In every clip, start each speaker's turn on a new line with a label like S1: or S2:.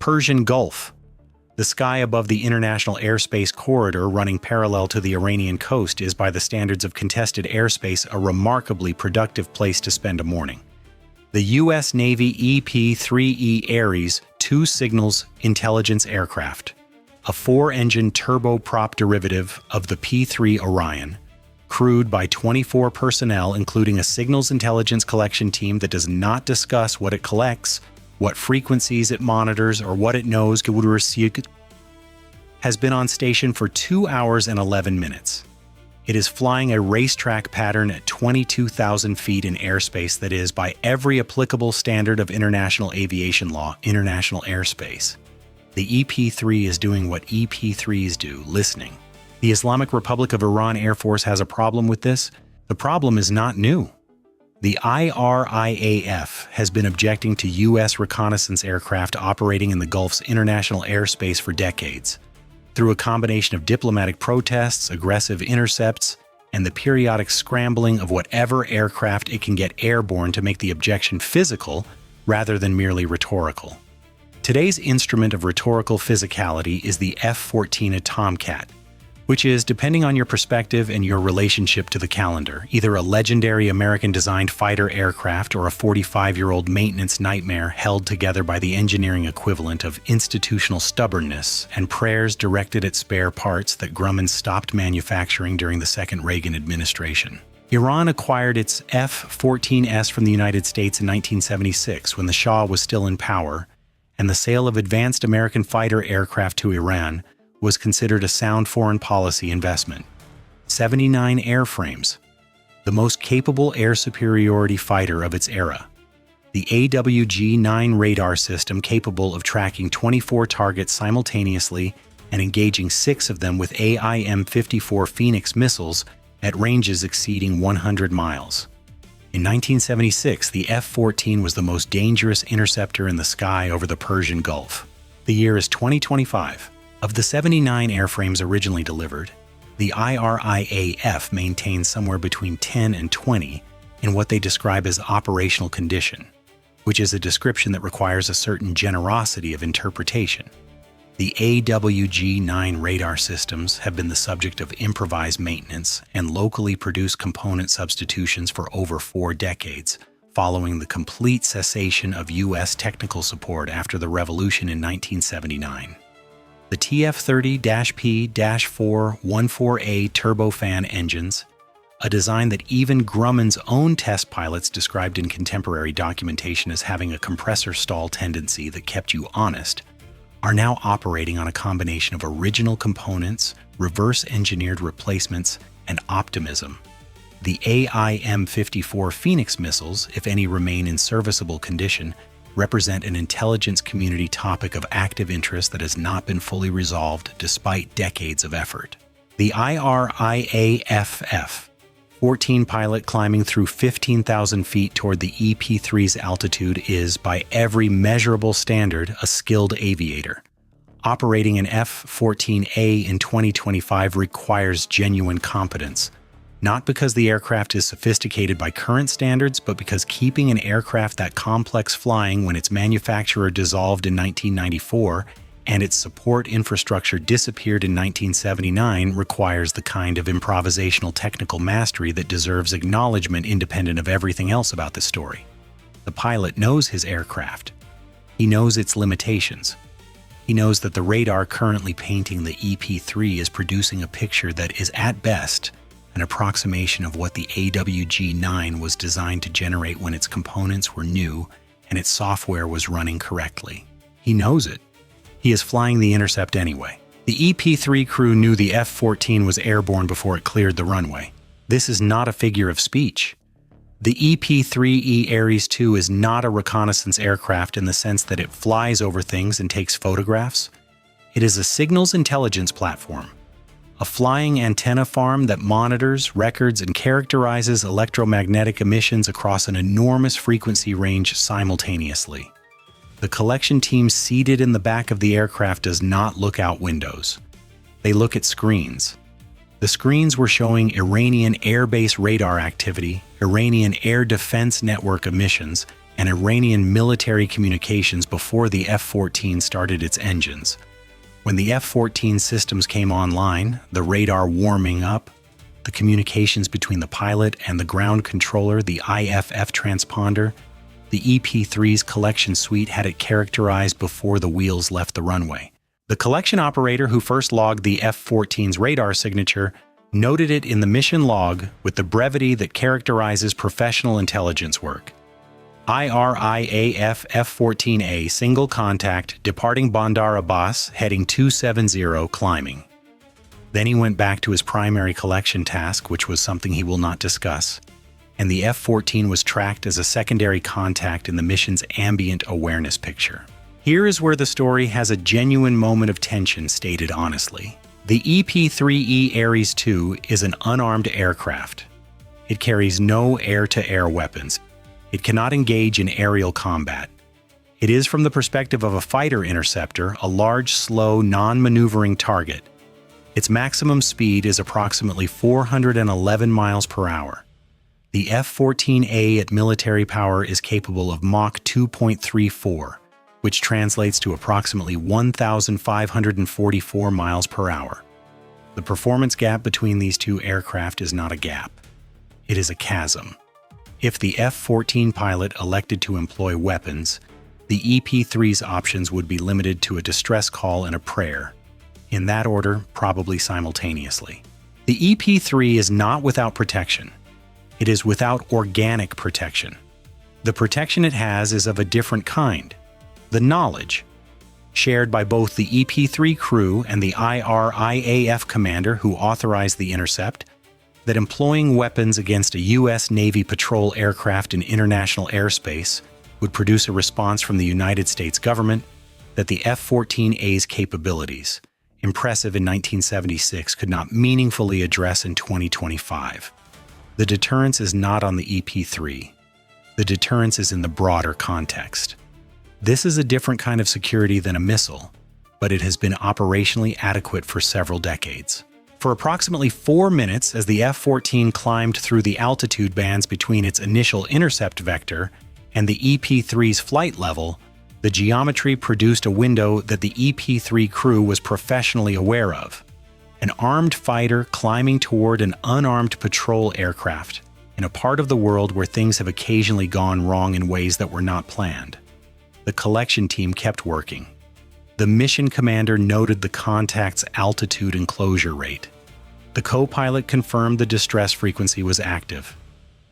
S1: Persian Gulf. The sky above the international airspace corridor running parallel to the Iranian coast is, by the standards of contested airspace, a remarkably productive place to spend a morning. The U.S. Navy EP-3E Aries 2 signals intelligence aircraft, a 4-engine turboprop derivative of the P-3 Orion, crewed by 24 personnel including a signals intelligence collection team that does not discuss what it collects, what frequencies it monitors, or what it knows, has been on station for 2 hours and 11 minutes. It is flying a racetrack pattern at 22,000 feet in airspace that is, by every applicable standard of international aviation law, international airspace. The EP-3 is doing what EP-3s do, listening. The Islamic Republic of Iran Air Force has a problem with this. The problem is not new. The IRIAF has been objecting to U.S. reconnaissance aircraft operating in the Gulf's international airspace for decades. Through a combination of diplomatic protests, aggressive intercepts, and the periodic scrambling of whatever aircraft it can get airborne to make the objection physical rather than merely rhetorical. Today's instrument of rhetorical physicality is the F-14A Tomcat, which is, depending on your perspective and your relationship to the calendar, either a legendary American-designed fighter aircraft or a 45-year-old maintenance nightmare held together by the engineering equivalent of institutional stubbornness and prayers directed at spare parts that Grumman stopped manufacturing during the second Reagan administration. Iran acquired its F-14S from the United States in 1976 when the Shah was still in power, and the sale of advanced American fighter aircraft to Iran was considered a sound foreign policy investment. 79 airframes, the most capable air superiority fighter of its era. The AWG-9 radar system capable of tracking 24 targets simultaneously and engaging 6 of them with AIM-54 Phoenix missiles at ranges exceeding 100 miles. In 1976, the F-14 was the most dangerous interceptor in the sky over the Persian Gulf. The year is 2025. Of the 79 airframes originally delivered, the IRIAF maintains somewhere between 10 and 20 in what they describe as operational condition, which is a description that requires a certain generosity of interpretation. The AWG-9 radar systems have been the subject of improvised maintenance and locally produced component substitutions for over 4 decades, following the complete cessation of U.S. technical support after the revolution in 1979. The TF-30-P-414A turbofan engines, a design that even Grumman's own test pilots described in contemporary documentation as having a compressor stall tendency that kept you honest, are now operating on a combination of original components, reverse-engineered replacements, and optimism. The AIM-54 Phoenix missiles, if any remain in serviceable condition, represent an intelligence community topic of active interest that has not been fully resolved despite decades of effort. The IRIAF 14 pilot climbing through 15,000 feet toward the EP-3's altitude is, by every measurable standard, a skilled aviator. Operating an F-14A in 2025 requires genuine competence, not because the aircraft is sophisticated by current standards, but because keeping an aircraft that complex flying when its manufacturer dissolved in 1994 and its support infrastructure disappeared in 1979 requires the kind of improvisational technical mastery that deserves acknowledgement independent of everything else about the story. The pilot knows his aircraft. He knows its limitations. He knows that the radar currently painting the EP-3 is producing a picture that is, at best, an approximation of what the AWG-9 was designed to generate when its components were new and its software was running correctly. He knows it. He is flying the Intercept anyway. The EP-3 crew knew the F-14 was airborne before it cleared the runway. This is not a figure of speech. The EP-3E Aries 2 is not a reconnaissance aircraft in the sense that it flies over things and takes photographs. It is a signals intelligence platform, a flying antenna farm that monitors, records, and characterizes electromagnetic emissions across an enormous frequency range simultaneously. The collection team seated in the back of the aircraft does not look out windows. They look at screens. The screens were showing Iranian Air Base radar activity, Iranian Air Defense Network emissions, and Iranian military communications before the F-14 started its engines. When the F-14 systems came online, the radar warming up, the communications between the pilot and the ground controller, the IFF transponder, the EP-3's collection suite had it characterized before the wheels left the runway. The collection operator who first logged the F-14's radar signature noted it in the mission log with the brevity that characterizes professional intelligence work. IRIAF F-14A single contact departing Bandar Abbas heading 270 climbing. Then he went back to his primary collection task, which was something he will not discuss, and the F-14 was tracked as a secondary contact in the mission's ambient awareness picture. Here is where the story has a genuine moment of tension stated honestly. The EP-3E Aries II is an unarmed aircraft. It carries no air-to-air weapons. It cannot engage in aerial combat. It is, from the perspective of a fighter interceptor, a large, slow, non-maneuvering target. Its maximum speed is approximately 411 miles per hour. The F-14A at military power is capable of Mach 2.34, which translates to approximately 1,544 miles per hour. The performance gap between these two aircraft is not a gap. It is a chasm. If the F-14 pilot elected to employ weapons, the EP-3's options would be limited to a distress call and a prayer. In that order, probably simultaneously. The EP-3 is not without protection. It is without organic protection. The protection it has is of a different kind. The knowledge, shared by both the EP-3 crew and the IRIAF commander who authorized the intercept, that employing weapons against a U.S. Navy patrol aircraft in international airspace would produce a response from the United States government that the F-14A's capabilities, impressive in 1976, could not meaningfully address in 2025. The deterrence is not on the EP-3. The deterrence is in the broader context. This is a different kind of security than a missile, but it has been operationally adequate for several decades. For approximately 4 minutes, as the F-14 climbed through the altitude bands between its initial intercept vector and the EP-3's flight level, the geometry produced a window that the EP-3 crew was professionally aware of. An armed fighter climbing toward an unarmed patrol aircraft in a part of the world where things have occasionally gone wrong in ways that were not planned. The collection team kept working. The mission commander noted the contact's altitude and closure rate. The co-pilot confirmed the distress frequency was active.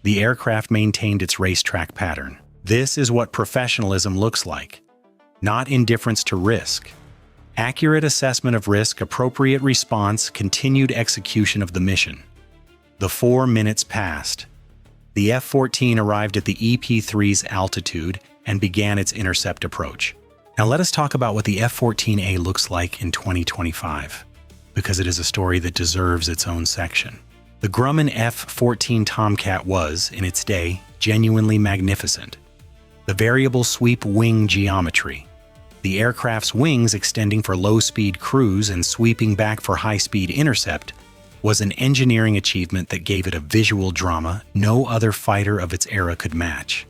S1: The aircraft maintained its racetrack pattern. This is what professionalism looks like. Not indifference to risk. Accurate assessment of risk, appropriate response, continued execution of the mission. The 4 minutes passed. The F-14 arrived at the EP-3's altitude and began its intercept approach. Now let us talk about what the F-14A looks like in 2025, because it is a story that deserves its own section. The Grumman F-14 Tomcat was, in its day, genuinely magnificent. The variable sweep wing geometry, the aircraft's wings extending for low-speed cruise and sweeping back for high-speed intercept, was an engineering achievement that gave it a visual drama no other fighter of its era could match.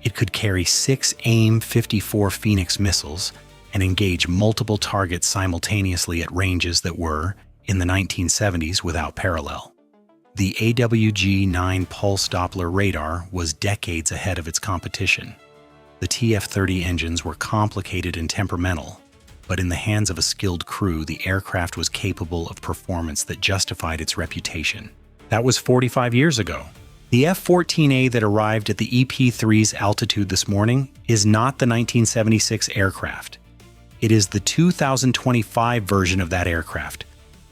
S1: It could carry 6 AIM-54 Phoenix missiles and engage multiple targets simultaneously at ranges that were, in the 1970s, without parallel. The AWG-9 pulse Doppler radar was decades ahead of its competition. The TF-30 engines were complicated and temperamental, but in the hands of a skilled crew, the aircraft was capable of performance that justified its reputation. That was 45 years ago. The F-14A that arrived at the EP-3's altitude this morning is not the 1976 aircraft. It is the 2025 version of that aircraft,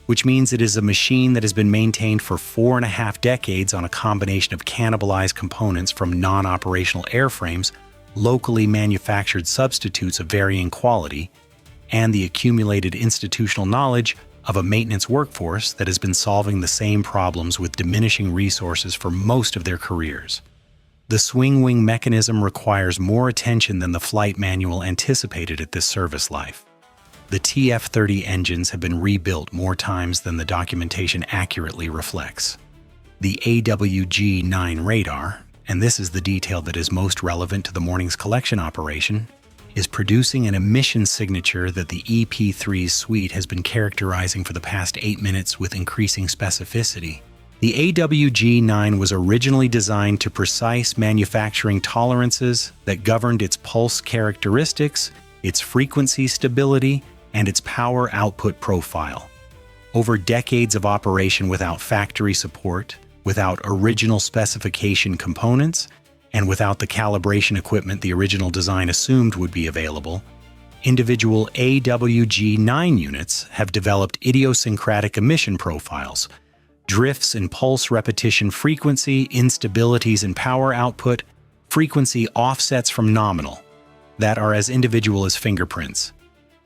S1: which means it is a machine that has been maintained for 4.5 decades on a combination of cannibalized components from non-operational airframes, locally manufactured substitutes of varying quality, and the accumulated institutional knowledge of a maintenance workforce that has been solving the same problems with diminishing resources for most of their careers. The swing wing mechanism requires more attention than the flight manual anticipated at this service life. The TF-30 engines have been rebuilt more times than the documentation accurately reflects. The AWG-9 radar, and this is the detail that is most relevant to the morning's collection operation, is producing an emission signature that the EP-3's suite has been characterizing for the past 8 minutes with increasing specificity. The AWG-9 was originally designed to precise manufacturing tolerances that governed its pulse characteristics, its frequency stability, and its power output profile. Over decades of operation without factory support, without original specification components, and without the calibration equipment the original design assumed would be available, individual AWG-9 units have developed idiosyncratic emission profiles, drifts in pulse repetition frequency, instabilities in power output, frequency offsets from nominal, that are as individual as fingerprints.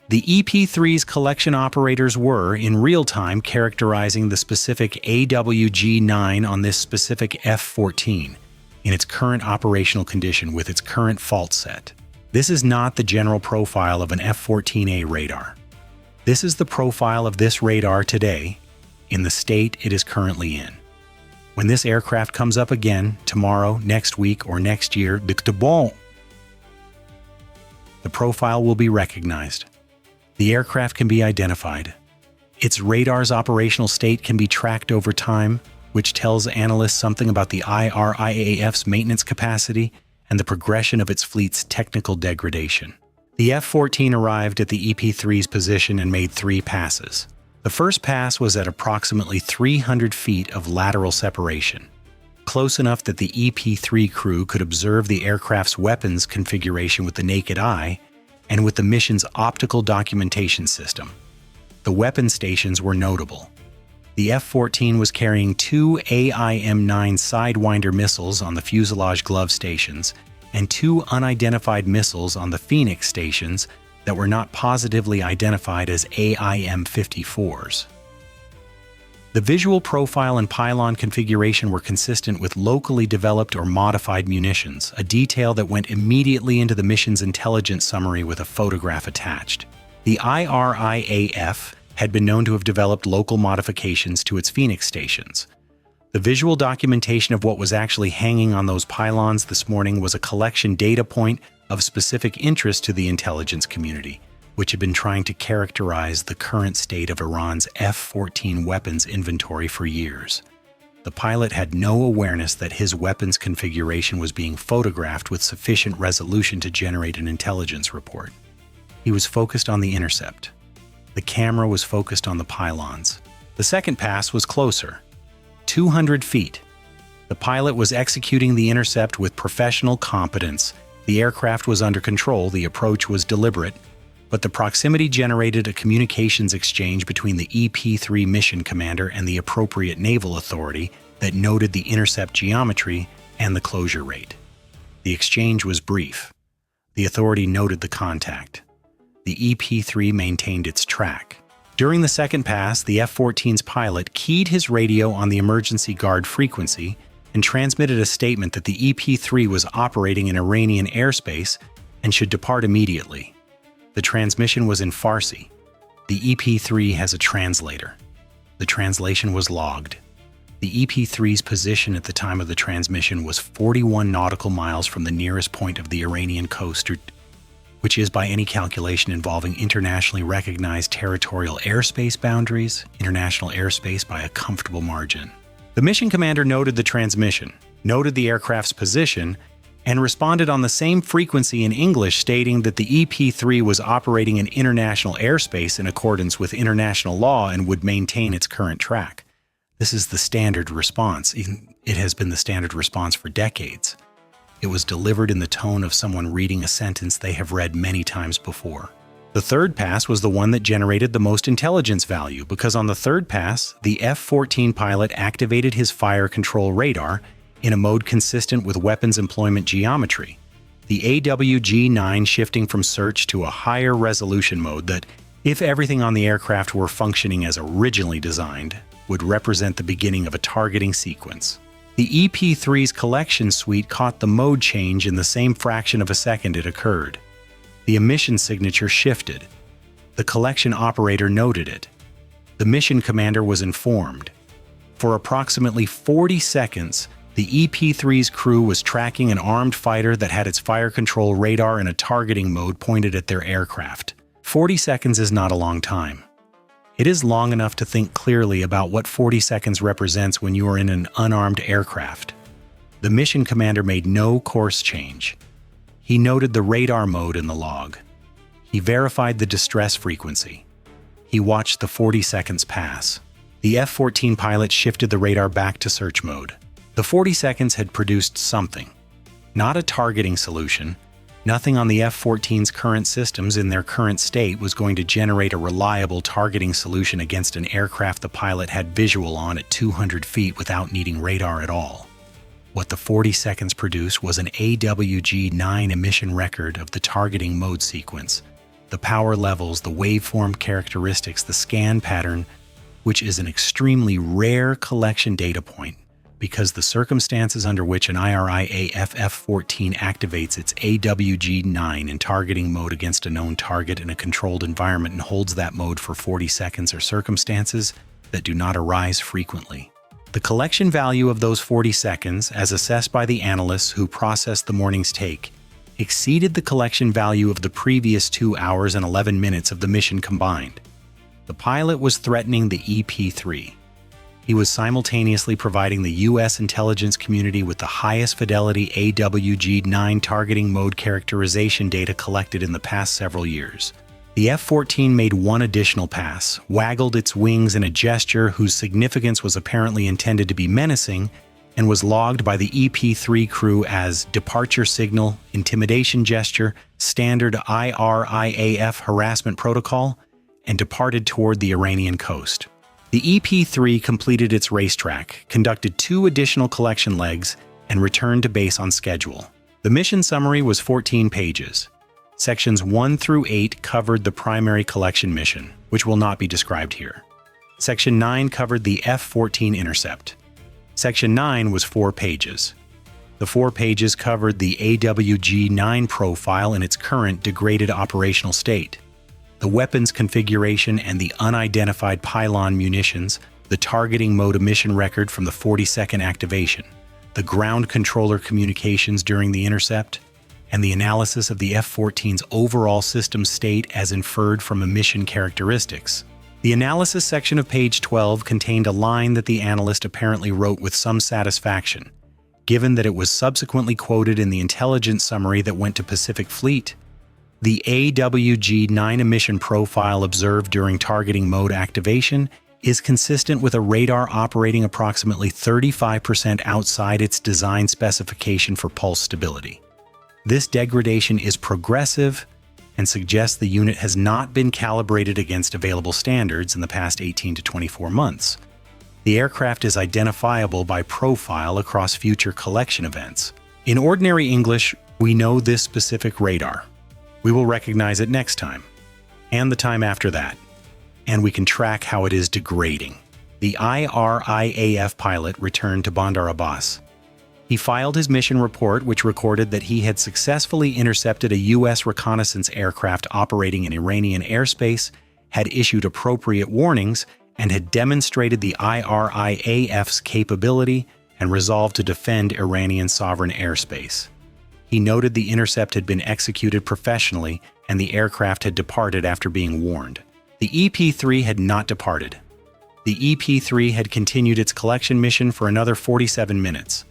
S1: The EP-3's collection operators were, in real time, characterizing the specific AWG-9 on this specific F-14 in its current operational condition with its current fault set. This is not the general profile of an F-14A radar. This is the profile of this radar today, in the state it is currently in. When this aircraft comes up again, tomorrow, next week, or next year, the profile will be recognized. The aircraft can be identified. Its radar's operational state can be tracked over time, which tells analysts something about the IRIAF's maintenance capacity and the progression of its fleet's technical degradation. The F-14 arrived at the EP-3's position and made 3 passes. The first pass was at approximately 300 feet of lateral separation, close enough that the EP-3 crew could observe the aircraft's weapons configuration with the naked eye and with the mission's optical documentation system. The weapon stations were notable. The F-14 was carrying 2 AIM-9 Sidewinder missiles on the fuselage glove stations and 2 unidentified missiles on the Phoenix stations that were not positively identified as AIM-54s. The visual profile and pylon configuration were consistent with locally developed or modified munitions, a detail that went immediately into the mission's intelligence summary with a photograph attached. The IRIAF had been known to have developed local modifications to its Phoenix stations. The visual documentation of what was actually hanging on those pylons this morning was a collection data point of specific interest to the intelligence community, which had been trying to characterize the current state of Iran's F-14 weapons inventory for years. The pilot had no awareness that his weapons configuration was being photographed with sufficient resolution to generate an intelligence report. He was focused on the Intercept. The camera was focused on the pylons. The second pass was closer, 200 feet. The pilot was executing the Intercept with professional competence. The aircraft was under control, the approach was deliberate, but the proximity generated a communications exchange between the EP-3 mission commander and the appropriate naval authority that noted the intercept geometry and the closure rate. The exchange was brief. The authority noted the contact. The EP-3 maintained its track. During the second pass, the F-14's pilot keyed his radio on the emergency guard frequency and transmitted a statement that the EP-3 was operating in Iranian airspace and should depart immediately. The transmission was in Farsi. The EP-3 has a translator. The translation was logged. The EP-3's position at the time of the transmission was 41 nautical miles from the nearest point of the Iranian coast, which is, by any calculation involving internationally recognized territorial airspace boundaries, international airspace by a comfortable margin. The mission commander noted the transmission, noted the aircraft's position, and responded on the same frequency in English, stating that the EP-3 was operating in international airspace in accordance with international law and would maintain its current track. This is the standard response. It has been the standard response for decades. It was delivered in the tone of someone reading a sentence they have read many times before. The third pass was the one that generated the most intelligence value, because on the third pass, the F-14 pilot activated his fire control radar in a mode consistent with weapons employment geometry, the AWG-9 shifting from search to a higher resolution mode that, if everything on the aircraft were functioning as originally designed, would represent the beginning of a targeting sequence. The EP-3's collection suite caught the mode change in the same fraction of a second it occurred. The emission signature shifted. The collection operator noted it. The mission commander was informed. For approximately 40 seconds, The EP-3's crew was tracking an armed fighter that had its fire control radar in a targeting mode pointed at their aircraft. 40 seconds is not a long time. It is long enough to think clearly about what 40 seconds represents when you are in an unarmed aircraft. The mission commander made no course change. He noted the radar mode in the log. He verified the distress frequency. He watched the 40 seconds pass. The F-14 pilot shifted the radar back to search mode. The 40 seconds had produced something. Not a targeting solution. Nothing on the F-14's current systems in their current state was going to generate a reliable targeting solution against an aircraft the pilot had visual on at 200 feet without needing radar at all. What the 40 seconds produced was an AWG-9 emission record of the targeting mode sequence, the power levels, the waveform characteristics, the scan pattern, which is an extremely rare collection data point because the circumstances under which an IRIAF F-14 activates its AWG-9 in targeting mode against a known target in a controlled environment and holds that mode for 40 seconds are circumstances that do not arise frequently. The collection value of those 40 seconds, as assessed by the analysts who processed the morning's take, exceeded the collection value of the previous 2 hours and 11 minutes of the mission combined. The pilot was threatening the EP-3. He was simultaneously providing the U.S. intelligence community with the highest fidelity AWG-9 targeting mode characterization data collected in the past several years. The F-14 made one additional pass, waggled its wings in a gesture whose significance was apparently intended to be menacing, and was logged by the EP-3 crew as departure signal, intimidation gesture, standard IRIAF harassment protocol, and departed toward the Iranian coast. The EP-3 completed its racetrack, conducted 2 additional collection legs, and returned to base on schedule. The mission summary was 14 pages. Sections 1 through 8 covered the primary collection mission, which will not be described here. Section 9 covered the F-14 Intercept. Section 9 was 4 pages. The 4 pages covered the AWG-9 profile in its current degraded operational state, the weapons configuration and the unidentified pylon munitions, the targeting mode emission record from the 40-second activation, the ground controller communications during the intercept, and the analysis of the F-14's overall system state as inferred from emission characteristics. The analysis section of page 12 contained a line that the analyst apparently wrote with some satisfaction, given that it was subsequently quoted in the intelligence summary that went to Pacific Fleet. The AWG-9 emission profile observed during targeting mode activation is consistent with a radar operating approximately 35% outside its design specification for pulse stability. This degradation is progressive and suggests the unit has not been calibrated against available standards in the past 18 to 24 months. The aircraft is identifiable by profile across future collection events. In ordinary English, we know this specific radar. We will recognize it next time, and the time after that, and we can track how it is degrading. The IRIAF pilot returned to Bandar Abbas. He filed his mission report, which recorded that he had successfully intercepted a U.S. reconnaissance aircraft operating in Iranian airspace, had issued appropriate warnings, and had demonstrated the IRIAF's capability and resolve to defend Iranian sovereign airspace. He noted the intercept had been executed professionally and the aircraft had departed after being warned. The EP-3 had not departed. The EP-3 had continued its collection mission for another 47 minutes.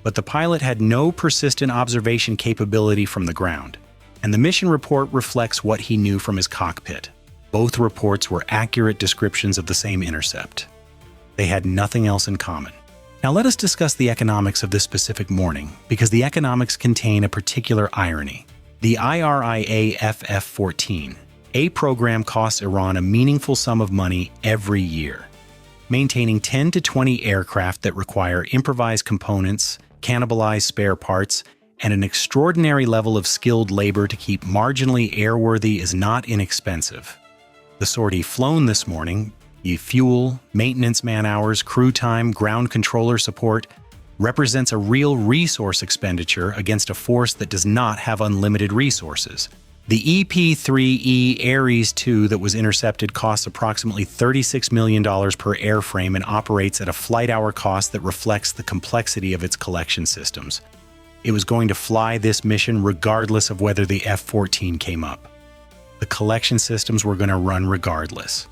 S1: But the pilot had no persistent observation capability from the ground, and the mission report reflects what he knew from his cockpit. Both reports were accurate descriptions of the same intercept. They had nothing else in common. Now let us discuss the economics of this specific morning, because the economics contain a particular irony. The IRIAF F-14, a program costs Iran a meaningful sum of money every year. Maintaining 10 to 20 aircraft that require improvised components, cannibalized spare parts, and an extraordinary level of skilled labor to keep marginally airworthy is not inexpensive. The sortie flown this morning, the fuel, maintenance man-hours, crew time, ground controller support, represents a real resource expenditure against a force that does not have unlimited resources. The EP-3E Aries II that was intercepted costs approximately $36 million per airframe and operates at a flight hour cost that reflects the complexity of its collection systems. It was going to fly this mission regardless of whether the F-14 came up. The collection systems were going to run regardless.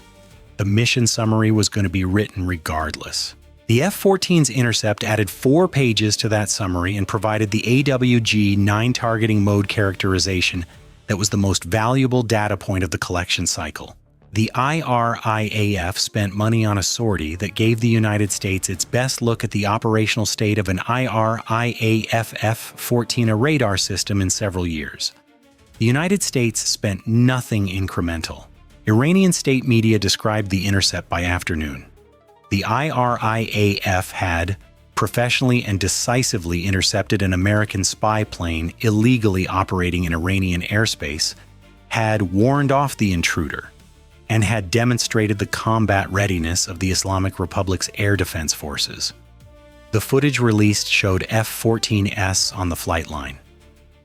S1: The mission summary was going to be written regardless. The F-14's intercept added 4 pages to that summary and provided the AWG-9 targeting mode characterization that was the most valuable data point of the collection cycle. The IRIAF spent money on a sortie that gave the United States its best look at the operational state of an IRIAF F-14A radar system in several years. The United States spent nothing incremental. Iranian state media described the intercept by afternoon. The IRIAF had professionally and decisively intercepted an American spy plane illegally operating in Iranian airspace, had warned off the intruder, and had demonstrated the combat readiness of the Islamic Republic's air defense forces. The footage released showed F-14s on the flight line,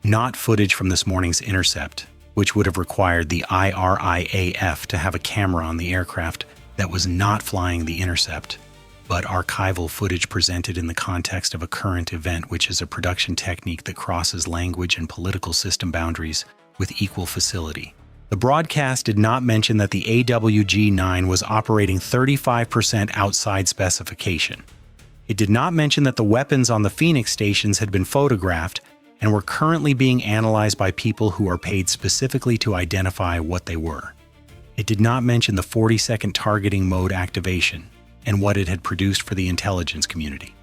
S1: not footage from this morning's intercept, which would have required the IRIAF to have a camera on the aircraft that was not flying the intercept, but archival footage presented in the context of a current event, which is a production technique that crosses language and political system boundaries with equal facility. The broadcast did not mention that the AWG-9 was operating 35% outside specification. It did not mention that the weapons on the Phoenix stations had been photographed and were currently being analyzed by people who are paid specifically to identify what they were. It did not mention the 40-second targeting mode activation and what it had produced for the intelligence community.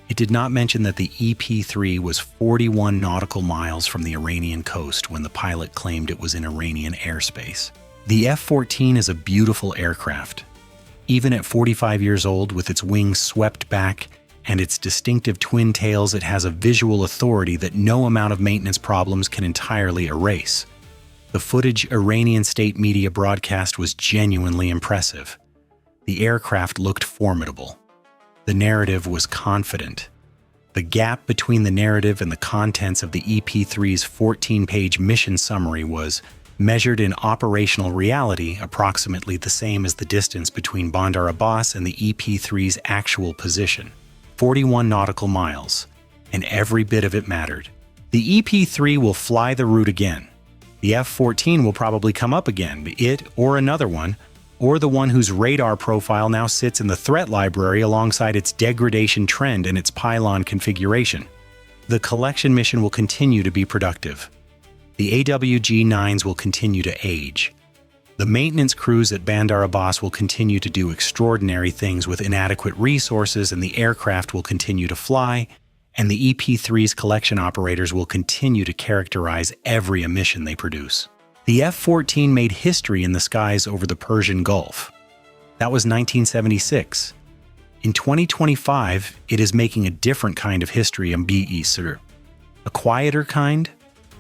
S1: It did not mention that the EP-3 was 41 nautical miles from the Iranian coast when the pilot claimed it was in Iranian airspace. The F-14 is a beautiful aircraft. Even at 45 years old, with its wings swept back and its distinctive twin tails, it has a visual authority that no amount of maintenance problems can entirely erase. The footage Iranian state media broadcast was genuinely impressive. The aircraft looked formidable. The narrative was confident. The gap between the narrative and the contents of the EP-3's 14-page mission summary was, measured in operational reality, approximately the same as the distance between Bandar Abbas and the EP-3's actual position, 41 nautical miles, and every bit of it mattered. The EP-3 will fly the route again. The F-14 will probably come up again, it or another one, or the one whose radar profile now sits in the threat library alongside its degradation trend and its pylon configuration. The collection mission will continue to be productive. The AWG-9s will continue to age. The maintenance crews at Bandar Abbas will continue to do extraordinary things with inadequate resources, and the aircraft will continue to fly, and the EP-3's collection operators will continue to characterize every emission they produce. The F-14 made history in the skies over the Persian Gulf. That was 1976. In 2025, it is making a different kind of history in BE-Sir. A quieter kind,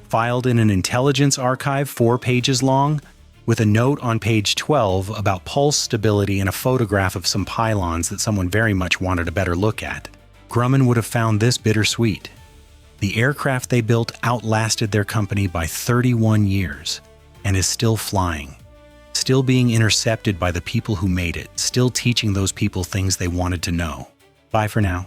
S1: filed in an intelligence archive 4 pages long, with a note on page 12 about pulse stability and a photograph of some pylons that someone very much wanted a better look at. Grumman would have found this bittersweet. The aircraft they built outlasted their company by 31 years. And is still flying, still being intercepted by the people who made it, still teaching those people things they wanted to know. Bye for now.